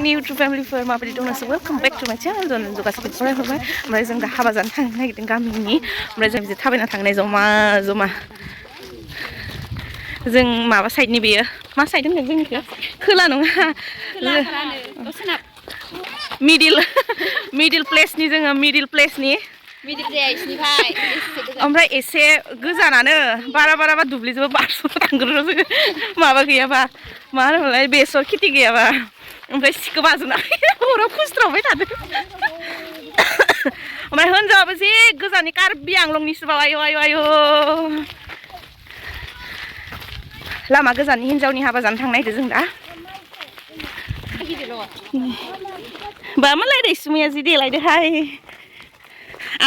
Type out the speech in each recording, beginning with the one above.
आंनि इउटुब फेमिलिफोर माबायदि दं नोंसोर वेलकाम बेक टु माय चेनेल जों गासिबो फरायहरबाय ओमफ्राय जों दा हाबा जानो थांनो नागिरदों गामिनि ओमफ्राय जों बिदि थाबायना थांनाय जमा जमा जों माबा साइडनि बेयो मा साइड होनगोन जोंनिखौ खोला नङा मिडिल प्लेसनि जोङो मिडिल प्लेसनि ओमफ्राय एसे गोजानानो बारा दुब्लिजोंबो बारस'ना थांग्रो जोङो माबा गैयाबा मा होनोमोनलाय बेसर खेथि गैयाबा ओमफ्राय सिखौ बाजोबनानै हराव खुस्रावबाय थादों ओमफ्राय हिनजावाबो जे गोजाननि कार्बि आंलंनिसोबाव आयु लामा गोजाननि हिनजावनि हाबा जानो थांनो नागिरदों जों दा बा मालाय रैसुमैया जि देलायदोहाय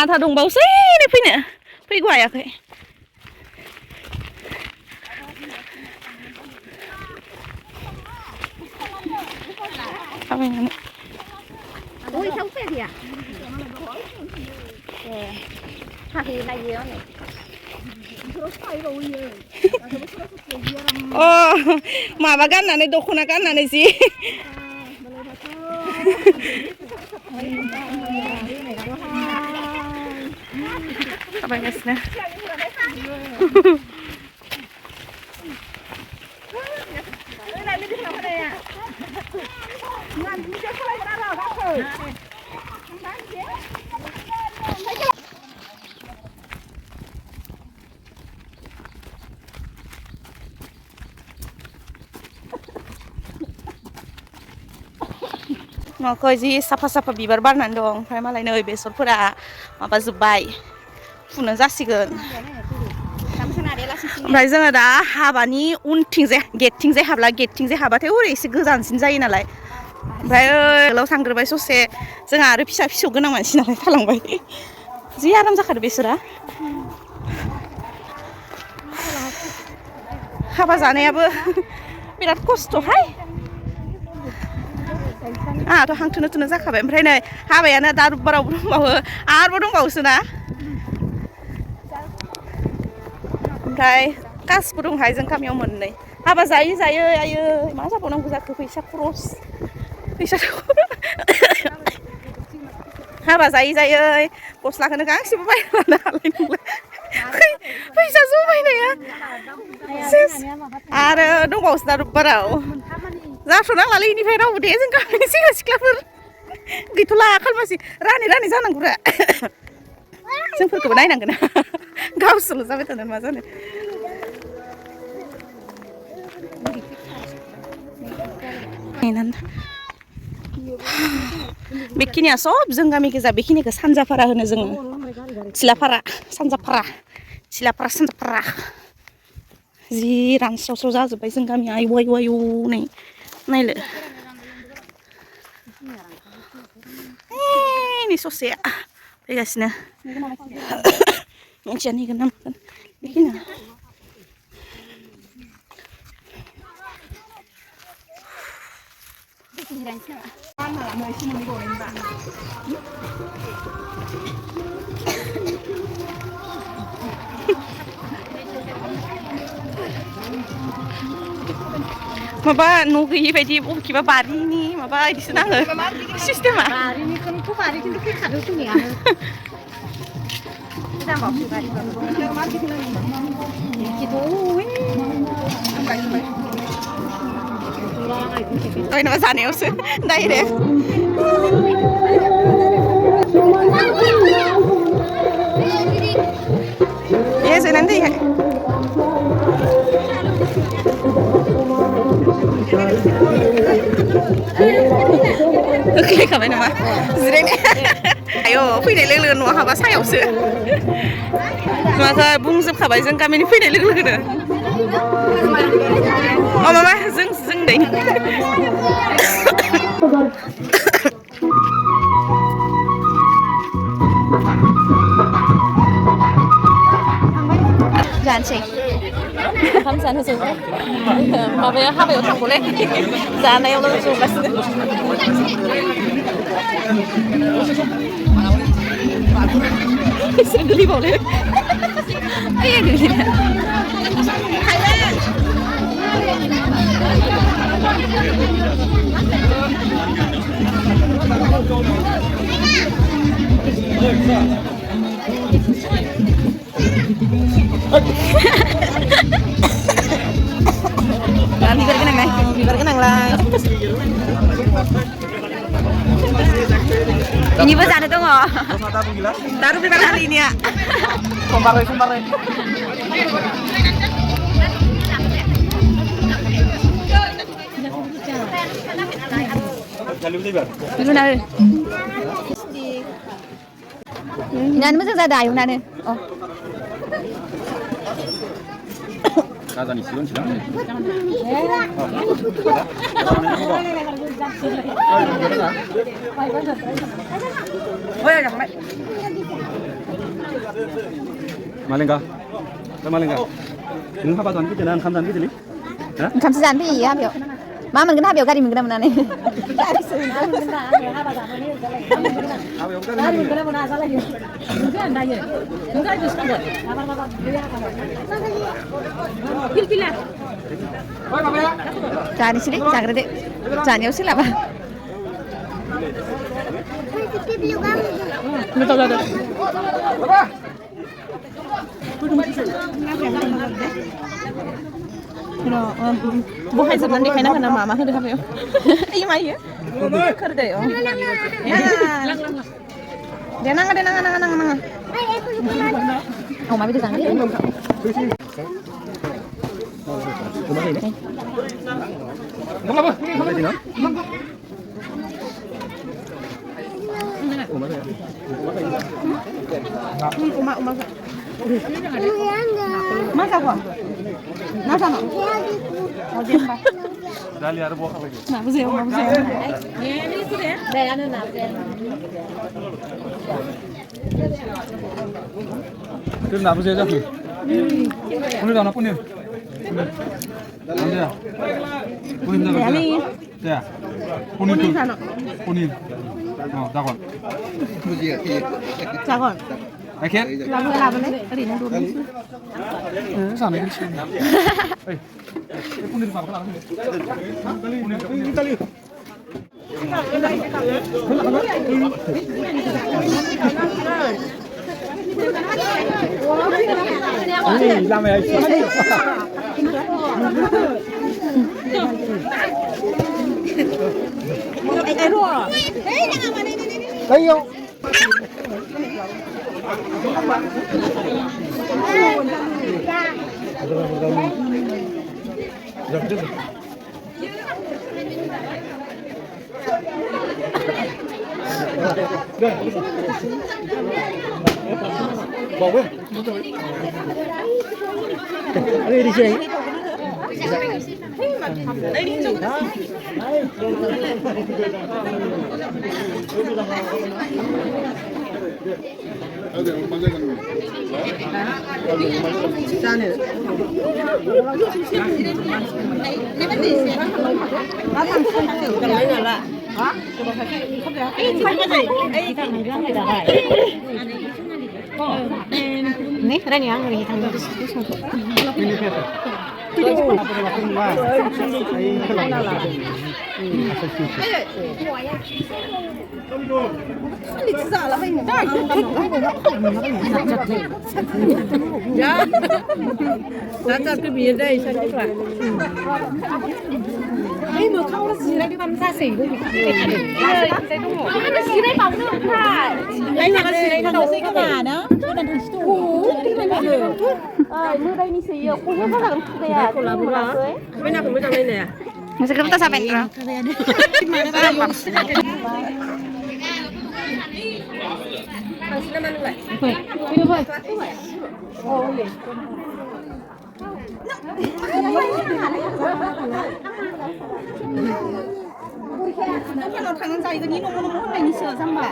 आधा दंबावसै फैगौ हायाखै थाबायनानै माबा गाननानै दख'ना गाननानै जि थाबायगासिनो न'खौ जि साफा बिबार बारनानै दं ओमफ्राय मालाय नै बेसरफोरा माबा जोब्बाय फुनो जासिगोन ओमफ्राय जोङो दा हाबानि उनथिंजाय गेटथिंजाय हाबाथाय हरै एसे गोजानसिन जायो नालाय ओमफ्राय गोलाव थांग्रोबाय ससे जोंहा आरो फिसौ गोनां मानसि नालाय थालांबाय जि आराम जाखादो बेसरा हाबा जानायाबो बिराद खस्थ'हाय आंहाथ' हांथोनो जाखाबाय ओमफ्राय नै हाबायानो दा रबिबारावबो दंबावो आरोबाव दंबावोसो ना ओमफ्राय कासबो दंहाय जों गामियाव मोननै हाबा जायै आयै मा जाबावनांगौ जाखो फैसा खरस हाबा जायै गस्लाखौनो गांसेबो बायना लानो हालाय नंला फैसा जमायनाया आरो दंबावोसो दा रबिबाराव जाथ'नांलालै इनिफ्राय रावबो दे जों गामिनि सेंग्रा सिख्लाफोर गैथ'ला खालमासि रानै जानांगौरा जोंफोरखौबो नायनांगोन गावसोरल' जाबाय थानानै मा जानो बेखिनिया सब जों गामि गोजा बेखिनिखौ सानजाफारा होनो जोङो सिलाफारा सानजाफारा जि रानस्राव जाजोब्बाय जों गामिया आयु नै नायलो नै ससेया फैगासिनो मिथिया नेगोन ना मागोन बेखिनिया माबा न' गैयि बायदि बबेखिबा बारिनि माबा बिदिसो नाङो सिस्टेमा नङा जानायावसो डाइरेक्ट ए जोनानै दैहाय होख्लायखाबाय नामा जिरायनाय आयौ फैनाय लोगो लोगो न'आव हाबा सायावसो माखौ बुंजोबखाबाय जों गामिनि फैनाय लोगो लोगोनो माबा जों दै जानोसै ओंखाम जानो जोंबो माबाया हाबायाव थांगौलै जानायावल' जगासिनो बिसोर गोलैबावलै गोलैना Bibar kenang nih, bibar kenang lah. Ini bahasa ada tuh nggak? Taruh bibar kali ini ya. Sumpah. Dulu nari. Ini masa saya dah yang nari. Oh. Kata ni siun silang. Malingka, malingka. Ini apa tuan kita nak kamdan kita ni? Kamsi jangan pi ya bio. Mama mungkin apa bio kari mungkin mana ni? Cari sini, cari deh. Cari usil apa? Betul betul. Bukan sebenarnya kayaknya kena mama kan deh ya. Iya mah ya. Kerja ya. Dia nang. Oh mami itu sangat. Masa kok? Nasa no? Dali ada buah lagi. Nah, buseo. Ini itu deh. Deh, anu nak. Itu nak buseo dah. Punir dah, punir. Ada. Punir dah. Ya. Punir tu. Punir. Oh, takon. Takon. Akhir. Laban ni. Tadi nak dulu. Sana ni sini. Eh. Punir apa lah? Punir tali. Ini lama ya. Ayo. Bawa. Ada di sini. Nih, keren ya, ngeri tanggal itu. Hey, mà không có gì đây đi thăm gia sĩ luôn. Cái gì đây bóng được cả. Đây là cái gì đây đầu xí các bà đó. Cái đàn thằng tủ. Cái này là nơi đây ni xí. Cô rất là cái à. Cô làm gì? Bên nào cũng mới trong đây nè. Nó sẽ kita sampai ini. Mana Pak? Sini mana lagi? Ini Pak. Oh iya. Kalau tangan saya ini nomor-nomor ini sama.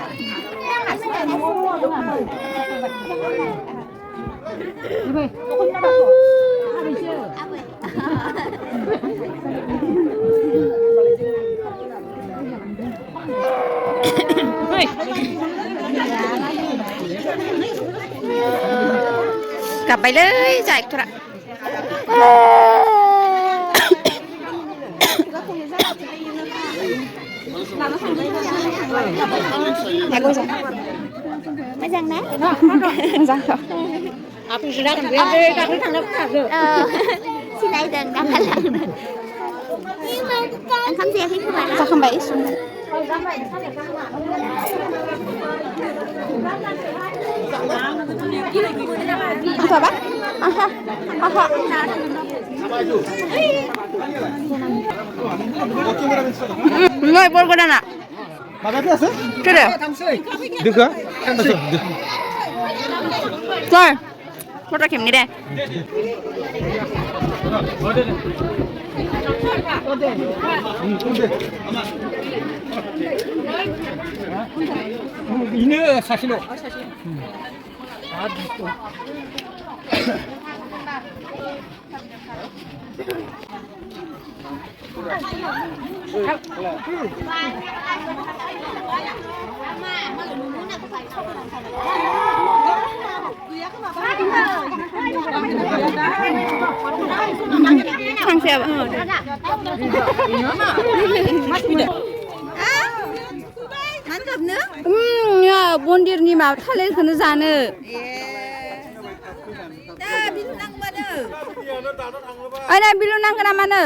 Gấpไปเลยจ่ายธุระ Majang nè. Majang kok. Aku sudah kan dia tak tangkap tak. Xin ai đừng đăng lại. Anh không xe khi các bạn. Sao không bảy xuống? Apa bác? Aha. Aha. Nggak boleh dah nak. Bapak আছে? Tidak. দেখা Rồi. Một ra kiểm đi đây. 이네 사실로 Thằng xe ạ. Mantap nữa. Ya, bondirni mau थालिरखौनो जानो. Dah biru nang mana? Ana bilu नांगोन नामानो?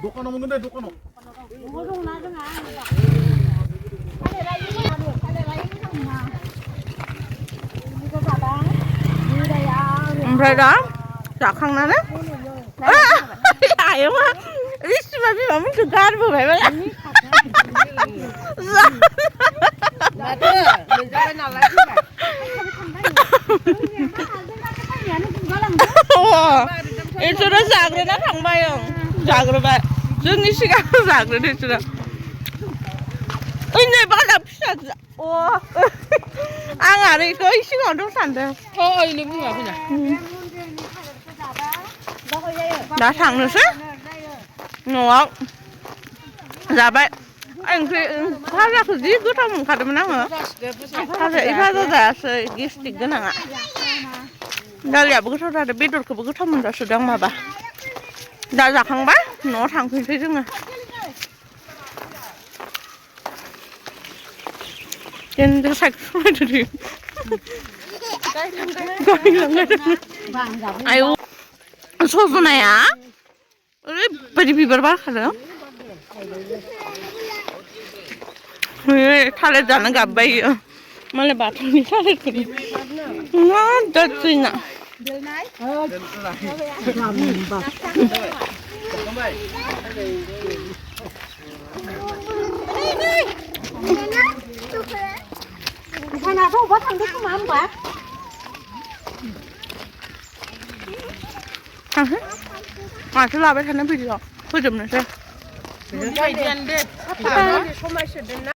녹화 넘은 건데 녹화 넘. Oमफ्राय दा जाखांनानै हायो मा बिसिमा बिमा मोनखौ गारबोबाय माला Mati. Menjaga nalar juga. इसोरो जाग्रोना थांबाय ओं जाग्रोबाय जोंनि सिगां जाग्रोदो इसोरो ओइ नै बाला फिसा आं आरो इखौ सिगाङाव दं सानदों Ini bunga punya. दा थांनोसै न'आव जाबाय ओंख्रि भाजाखौ जि गोथाव मोनखादोंमोन आङो भाजा जायासै गेस्टिक गोनाङा दालियाबो गोथाव जादों बेदरखौबो गोथाव मोनजासोदों आं माबा दा जाखांबाय न'आव थांफिनसै जोङो केन्देल साइकेल सालायदों आयौ सजनाया ओरैबायदि बिबार बारखादों थालिर जानो गाबबाय इयो मालाय बाथौनि थालिरखौनो मा दासिना Sana kau buat tanggung ke mama? माथो लाबाय थानो फैदो फोजोबनोसै